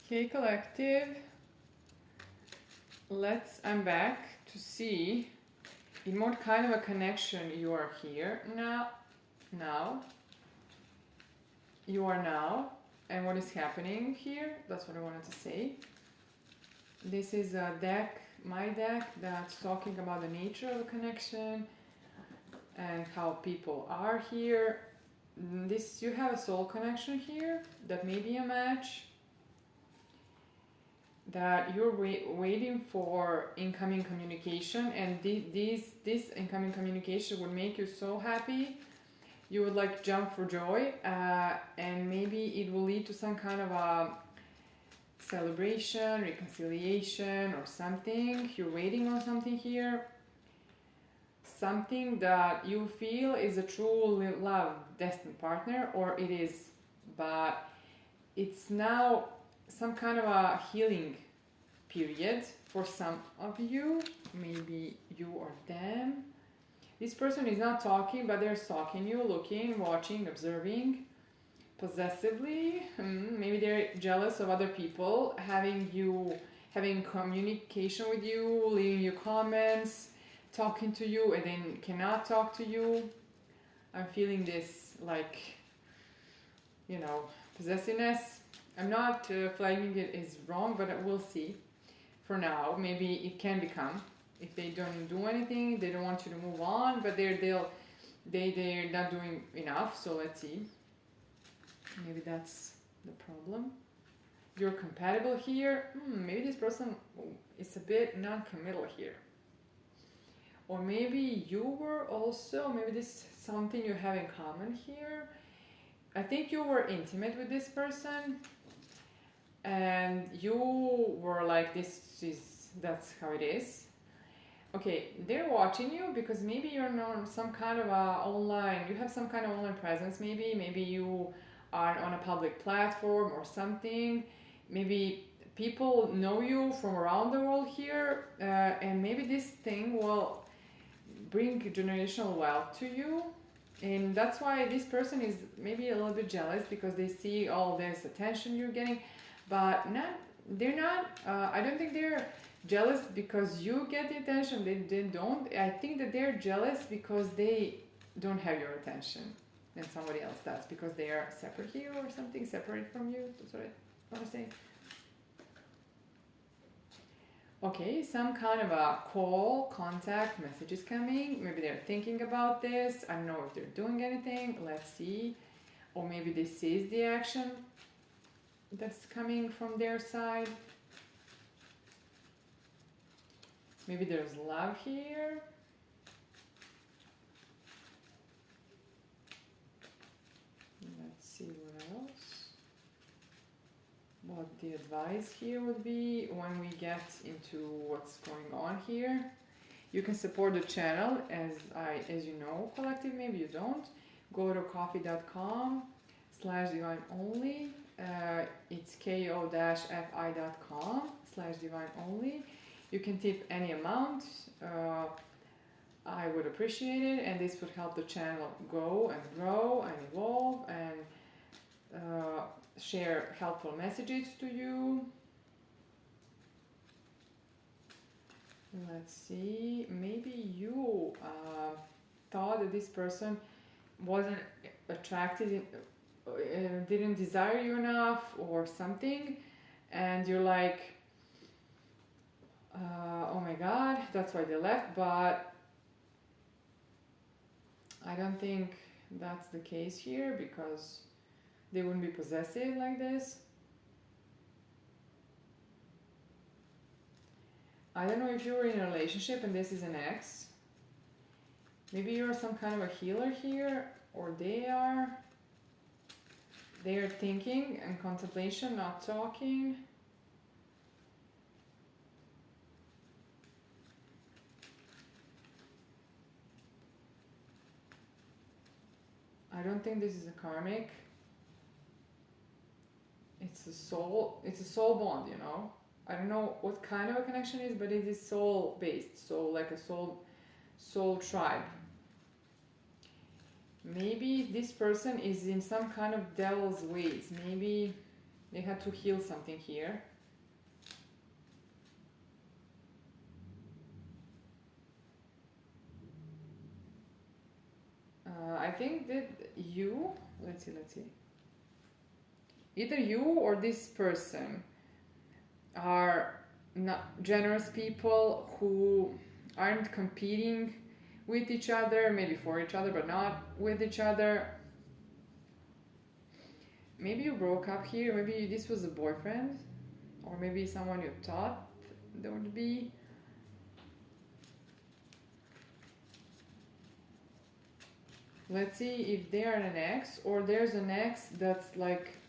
Okay, collective. I'm back to see in what kind of a connection you are here now. You are now, and what is happening here, that's what I wanted to say. This is a deck, my deck, that's talking about the nature of a connection and how people are here. You have a soul connection here that may be a match, that you're waiting for incoming communication, and this incoming communication would make you so happy. You would like jump for joy, and maybe it will lead to some kind of a celebration, reconciliation, or something. You're waiting on something here, something that you feel is a true love destined partner, or it is, but it's now some kind of a healing period for some of you, maybe you or them. This person is not talking, but they're stalking you, looking, watching, observing, possessively. Maybe they're jealous of other people, having communication with you, leaving you comments, talking to you, and then cannot talk to you. I'm feeling this, like, possessiveness. I'm not flagging it is wrong, but we'll see. For now, maybe it can become. If they don't do anything, they don't want you to move on, but they're not doing enough. So let's see. Maybe that's the problem. You're compatible here. Maybe this person is a bit non-committal here. Or maybe you were also, maybe this is something you have in common here. I think you were intimate with this person, and you were like, that's how it is. Okay, they're watching you because maybe you're on some kind of you have some kind of online presence, maybe you are on a public platform or something. Maybe people know you from around the world here, and maybe this thing will bring generational wealth to you. And that's why this person is maybe a little bit jealous, because they see all this attention you're getting, but they're not, I don't think they're jealous because you get the attention. They don't. I think that they're jealous because they don't have your attention and somebody else does, because they are separate here or something, separate from you. That's what I want to say. Okay, some kind of a call, contact, message is coming. Maybe they're thinking about this. I don't know if they're doing anything. Let's see. Or maybe this is the action that's coming from their side. Maybe there's love here. Let's see what else. What the advice here would be when we get into what's going on here. You can support the channel, as you know, collective, maybe you don't. Go to ko-fi.com/divine-only. It's ko-fi.com/divine-only. You can tip any amount. I would appreciate it, and this would help the channel go and grow and evolve and share helpful messages to you. Let's see, maybe you thought that this person wasn't attracted, didn't desire you enough or something, and you're like, oh my god, that's why they left. But I don't think that's the case here, because they wouldn't be possessive like this. I don't know if you were in a relationship and this is an ex. Maybe you're some kind of a healer here, or they are. They are thinking and contemplation, not talking. I don't think this is a karmic. It's a soul bond, I don't know what kind of a connection it is, but it is soul based, so like a soul tribe. Maybe this person is in some kind of devil's ways. Maybe They had to heal something here. I think that you, let's see. Either you or this person are not generous people who aren't competing with each other, maybe for each other, but not with each other. Maybe you broke up here, maybe this was a boyfriend, or maybe someone you thought there would be. Let's see if they are an ex, or there's an ex that's like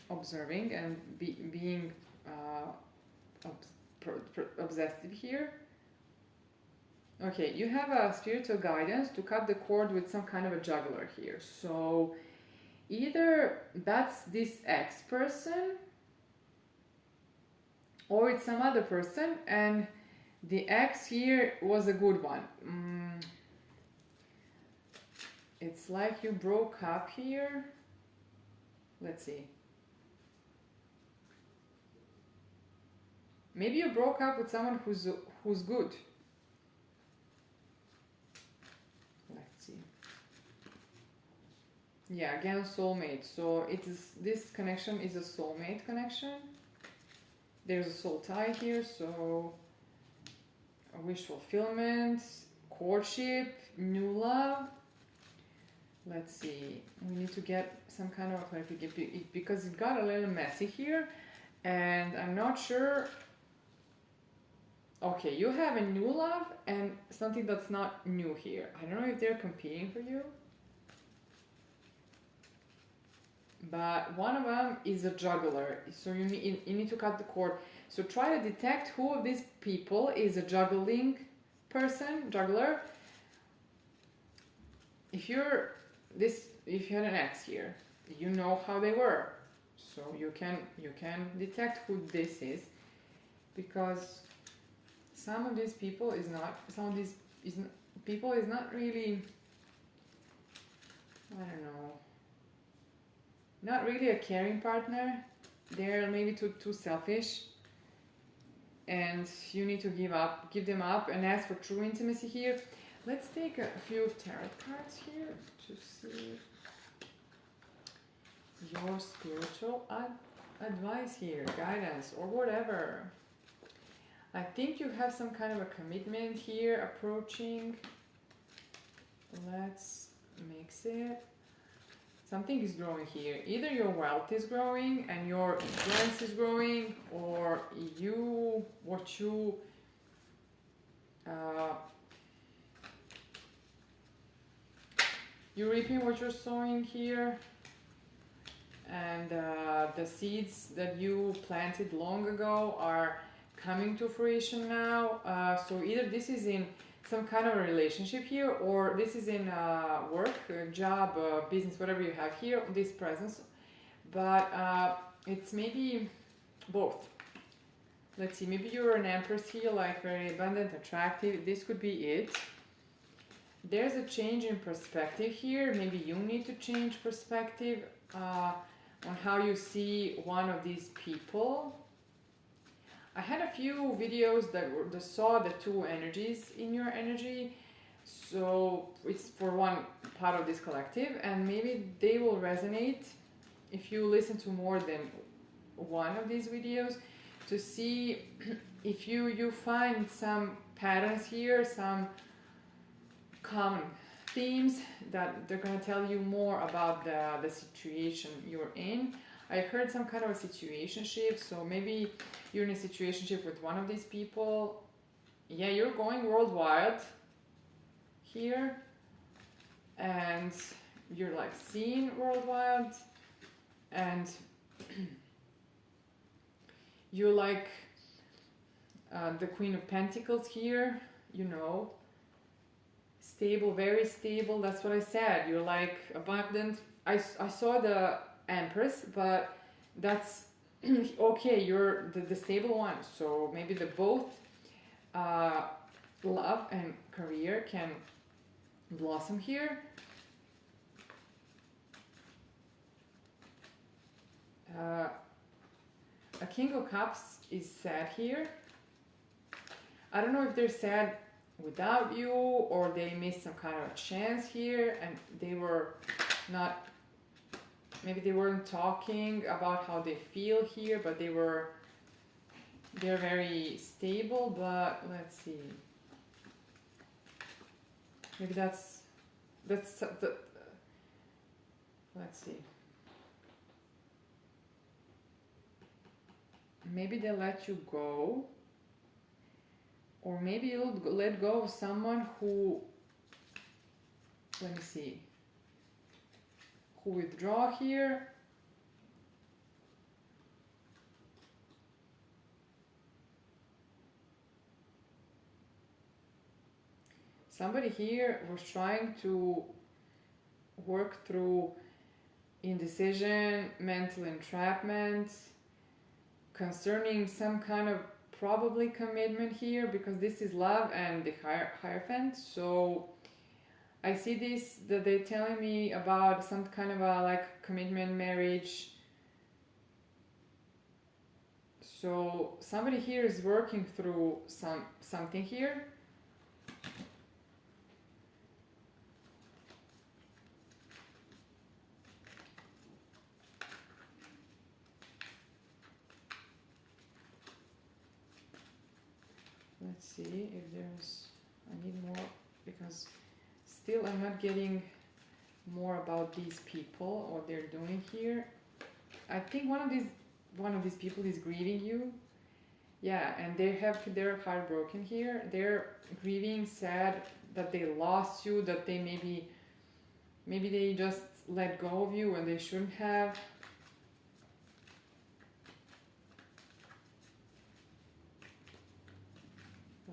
observing and being obsessive here. Okay, you have a spiritual guidance to cut the cord with some kind of a juggler here. So either that's this ex person, or it's some other person, and the ex here was a good one. It's like you broke up here. Let's see. Maybe you broke up with someone who's good. Let's see. Yeah, again, soulmate. So this connection is a soulmate connection. There's a soul tie here, so a wish fulfillment, courtship, new love. Let's see. We need to get some kind of clarification because it got a little messy here, and I'm not sure. Okay, you have a new love and something that's not new here. I don't know if they're competing for you, but one of them is a juggler. So you need to cut the cord. So try to detect who of these people is a juggler. If you had an ex here, you know how they were, so you can detect who this is, because some of these people is not really, I don't know, not really a caring partner. They're maybe too selfish, and you need to give them up and ask for true intimacy here. Let's take a few tarot cards here to see your spiritual advice here, guidance, or whatever. I think you have some kind of a commitment here approaching. Let's mix it. Something is growing here. Either your wealth is growing and your influence is growing, or you're reaping what you're sowing here, and the seeds that you planted long ago are coming to fruition now. So either this is in some kind of a relationship here, or this is in work, job, business, whatever you have here, this presence. But it's maybe both. Let's see, maybe you're an empress here, like very abundant, attractive. This could be it. There's a change in perspective here. Maybe you need to change perspective on how you see one of these people. I had a few videos that saw the two energies in your energy, so it's for one part of this collective, and maybe they will resonate if you listen to more than one of these videos, to see if you find some patterns here, some common themes that they're going to tell you more about the situation you're in. I heard some kind of a situationship, so maybe you're in a situationship with one of these people. Yeah, you're going worldwide here, and you're like seen worldwide, and you're like the Queen of Pentacles here, you know, stable, very stable. That's what I said. You're like abundant. I saw the Empress, but that's okay. You're the stable one. So maybe the both love and career can blossom here. a King of Cups is sad here. I don't know if they're sad without you or they missed some kind of a chance here and they were not, maybe they weren't talking about how they feel here, but they're very stable. But let's see, maybe that's the, let's see, maybe they let you go, or maybe you'll let go of someone who, let me see, who withdraw here. Somebody here was trying to work through indecision, mental entrapment, concerning some kind of probably commitment here, because this is love and the Hierophant. So I see this, that they're telling me about some kind of a like commitment, marriage. So somebody here is working through something here. Let's see if there's, I need more, because still I'm not getting more about these people, what they're doing here. I think one of these people is grieving you. Yeah, and they're heartbroken here. They're grieving, sad that they lost you, that they maybe they just let go of you and they shouldn't have.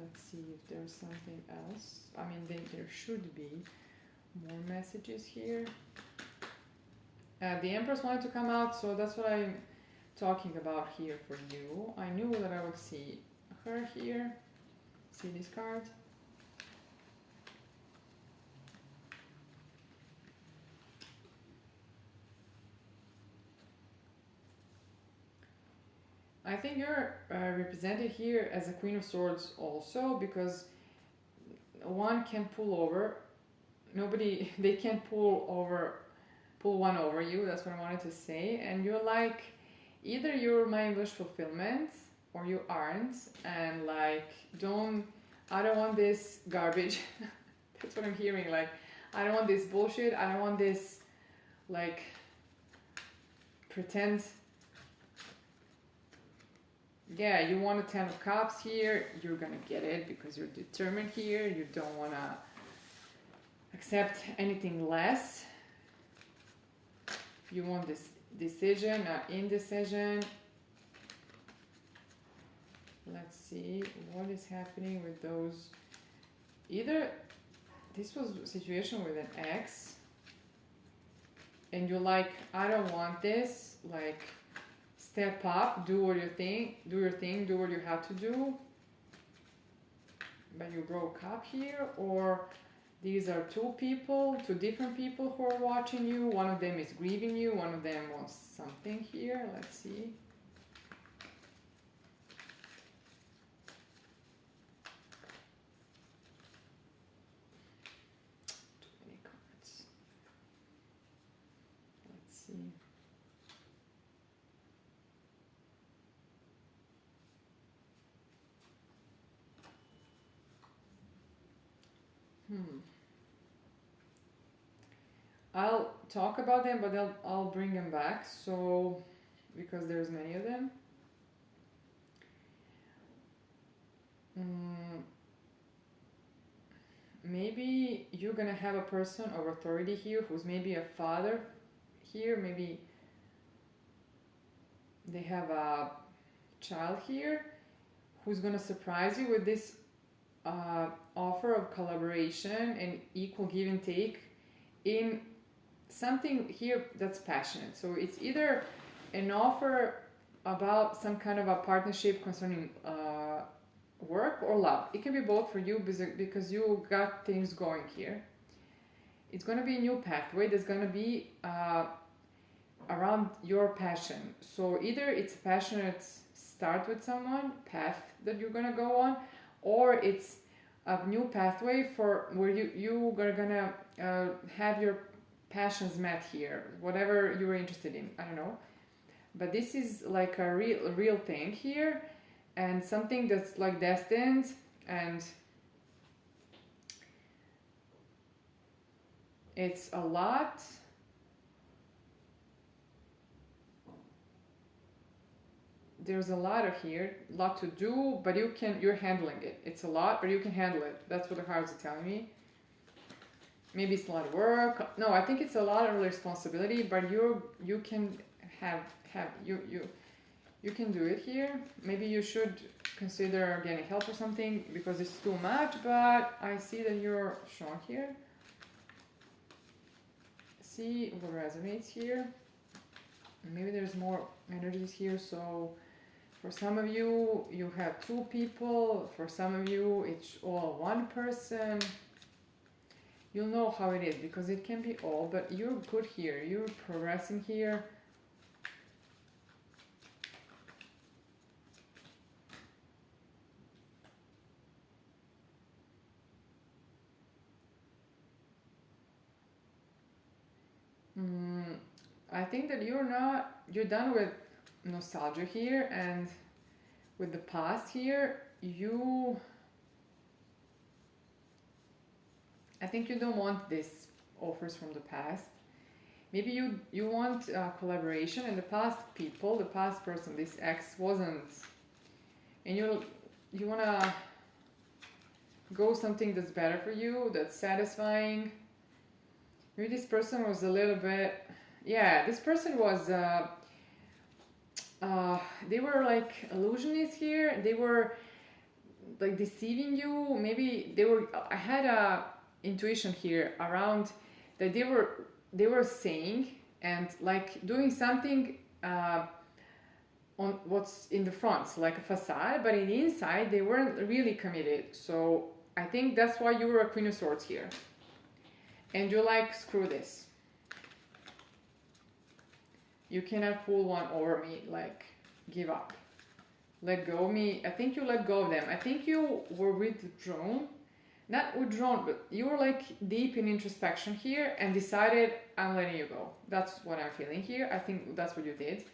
Let's see if there's something else. I mean, there should be more messages here. The Empress wanted to come out, so that's what I'm talking about here for you. I knew that I would see her here. See this card? I think you're represented here as a Queen of Swords also, because one can pull over. They can't pull one over you. That's what I wanted to say. And you're like, either you're my wish fulfillment or you aren't. And like, I don't want this garbage. That's what I'm hearing. Like, I don't want this bullshit. I don't want this, like, pretend. Yeah, you want a 10 of Cups here, you're gonna get it because you're determined here, you don't wanna accept anything less. You want this decision, not indecision. Let's see what is happening with those. Either this was a situation with an ex and you're like, I don't want this, like, step up, do your thing, do what you have to do, but you broke up here. Or these are two different people who are watching you. One of them is grieving you, one of them wants something here. Let's see. Too many cards. Let's see. I'll talk about them, but I'll bring them back. So, because there's many of them. Maybe you're gonna have a person of authority here who's maybe a father here. Maybe they have a child here who's gonna surprise you with this offer of collaboration and equal give and take in something here that's passionate. So it's either an offer about some kind of a partnership concerning work or love. It can be both for you because you got things going here. It's going to be a new pathway. There's going to be around your passion. So either it's a passionate start with someone, path that you're gonna go on, or it's a new pathway for where you are gonna have your passions met here, whatever you're interested in. I don't know, but this is like a real thing here, and something that's like destined, and it's a lot. There's a lot of here, a lot to do, but you're handling it. It's a lot, but you can handle it. That's what the cards are telling me. Maybe it's a lot of work. No, I think it's a lot of responsibility, but you can have you can do it here. Maybe you should consider getting help or something because it's too much, but I see that you're strong here. See what resonates here. Maybe there's more energies here, so for some of you, you have two people. For some of you, it's all one person. You'll know how it is because it can be all, but you're good here. You're progressing here. I think that you're done with nostalgia here and with the past here. I think you don't want these offers from the past. Maybe you want collaboration, and the past person, this ex wasn't, and you wanna go something that's better for you, that's satisfying. Maybe this person was a little bit, this person was, they were like illusionists here. They were like deceiving you. Maybe I had a intuition here around that they were saying and like doing something on what's in the front, so like a facade, but in the inside they weren't really committed. So I think that's why you were a Queen of Swords here. And you're like, screw this. You cannot pull one over me, like, give up. Let go of me. I think you let go of them. I think you were withdrawn. Not withdrawn, but you were like deep in introspection here and decided, I'm letting you go. That's what I'm feeling here. I think that's what you did.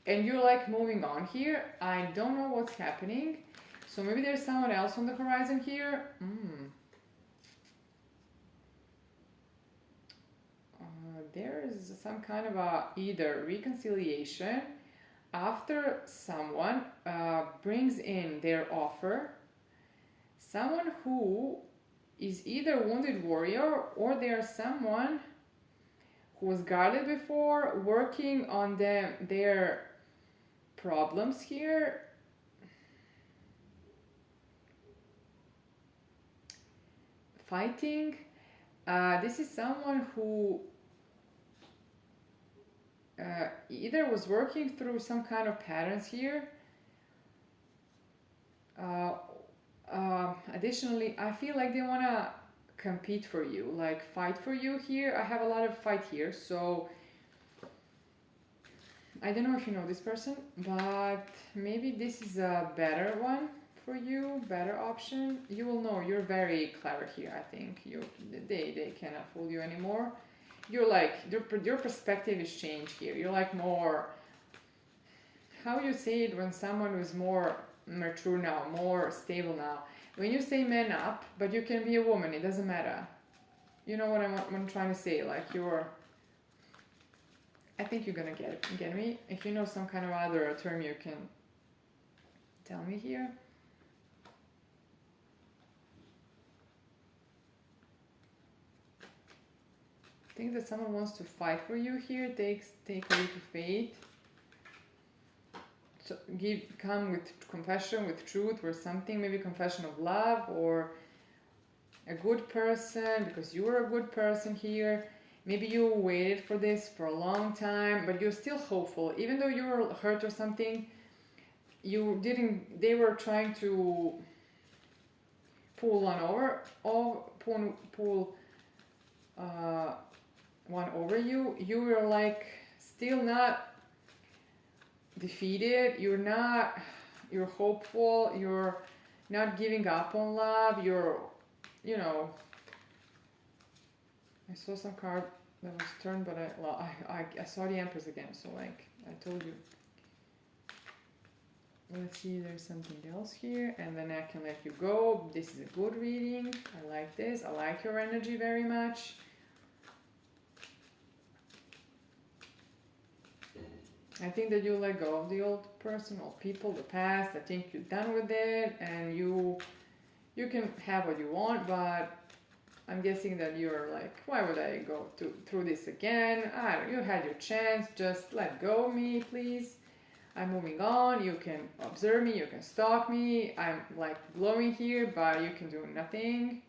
And you're like moving on here. I don't know what's happening. So maybe there's someone else on the horizon here. There is some kind of either reconciliation after someone brings in their offer, someone who is either wounded warrior or there's someone who was guarded before, working on their problems here. Fighting. This is someone who either was working through some kind of patterns here. Additionally, I feel like they want to compete for you, like fight for you here. I have a lot of fight here, so I don't know if you know this person, but maybe this is a better one for you, better option. You will know. You're very clever here. I think they cannot fool you anymore. You're like, your perspective is changed here. You're like more, how you say it when someone who's more mature now, more stable now. When you say man up, but you can be a woman, it doesn't matter. You know what I'm trying to say? Like I think you're gonna get me. If you know some kind of other term, you can tell me here. I think that someone wants to fight for you here. Take a leap of faith. So come with confession, with truth, or something. Maybe confession of love or a good person, because you were a good person here. Maybe you waited for this for a long time, but you're still hopeful, even though you were hurt or something. You didn't. They were trying to pull one over, or pull one over you. You were like still not defeated. You're hopeful. You're not giving up on love. You know, I saw some card that was turned, but I saw the Empress again. So like I told you. Let's see, there's something else here, and then I can let you go. This is a good reading. I like this. I like your energy very much. I think that you let go of the old person or people, the past. I think you're done with it, and you can have what you want, but I'm guessing that you're like, why would I go through this again? You had your chance. Just let go of me, please. I'm moving on. You can observe me. You can stalk me. I'm like glowing here, but you can do nothing.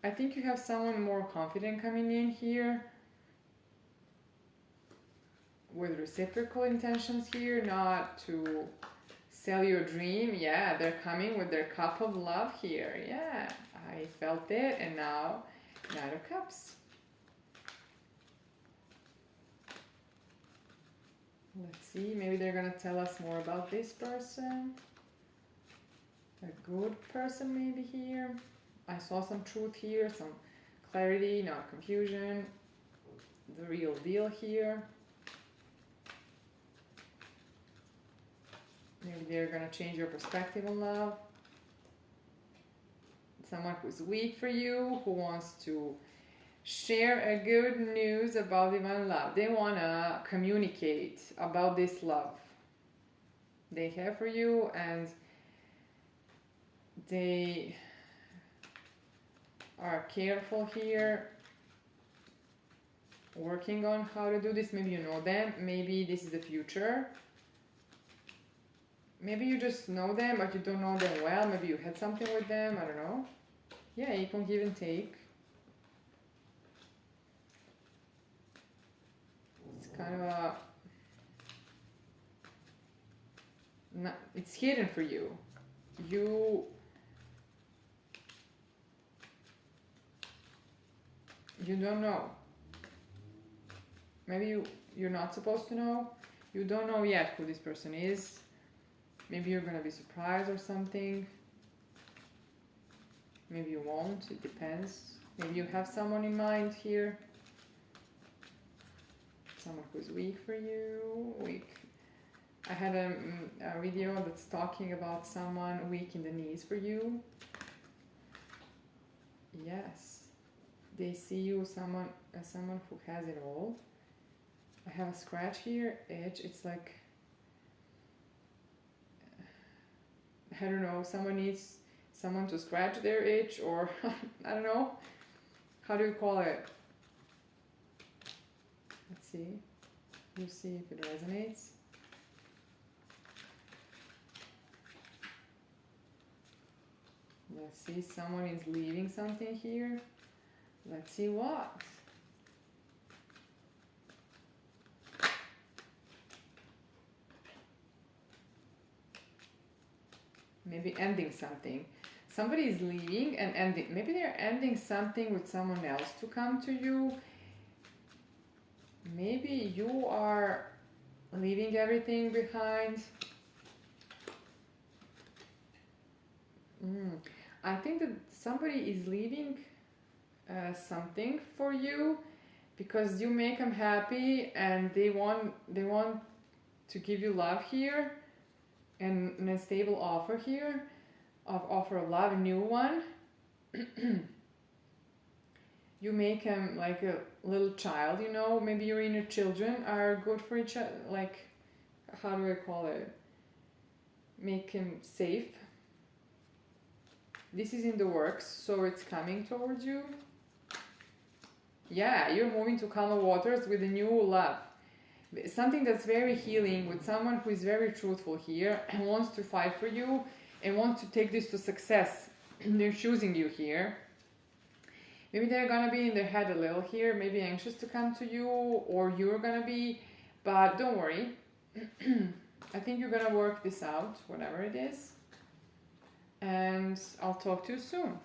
I think you have someone more confident coming in here with reciprocal intentions here, not to sell your dream. Yeah, they're coming with their cup of love here. Yeah, I felt it, and now Knight of Cups. Let's see, maybe they're gonna tell us more about this person. A good person maybe here. I saw some truth here, some clarity, not confusion. The real deal here. Maybe they're gonna change your perspective on love. Someone who's weak for you, who wants to share a good news about divine love. They want to communicate about this love they have for you, and they are careful here, working on how to do this. Maybe you know them, maybe this is the future. Maybe you just know them, but you don't know them well. Maybe you had something with them, I don't know. Yeah, you can give and take. Kind of it's hidden for you. You don't know. Maybe you're not supposed to know. You don't know yet who this person is. Maybe you're gonna be surprised or something. Maybe you won't. It depends. Maybe you have someone in mind here. Someone who's weak for you. Weak. I had a video that's talking about someone weak in the knees for you. Yes, they see you as someone who has it all. I have a scratch here, edge. It's like, I don't know. Someone needs someone to scratch their itch, or I don't know. How do you call it? Let's see. You see if it resonates. Let's see. Someone is leaving something here. Let's see what. Maybe ending something. Somebody is leaving and ending. Maybe they're ending something with someone else to come to you. Maybe you are leaving everything behind. I think that somebody is leaving something for you because you make them happy, and they want to give you love here, and a stable offer here, offer of love, a new one. You make him like a little child, you know. Maybe your inner children are good for each other. Like, how do I call it? Make him safe. This is in the works, so it's coming towards you. Yeah, you're moving to calmer waters with a new love. Something that's very healing, with someone who is very truthful here and wants to fight for you and wants to take this to success. They're choosing you here. Maybe they're gonna be in their head a little here, maybe anxious to come to you, or you're gonna be, but don't worry. I think you're gonna work this out, whatever it is. And I'll talk to you soon.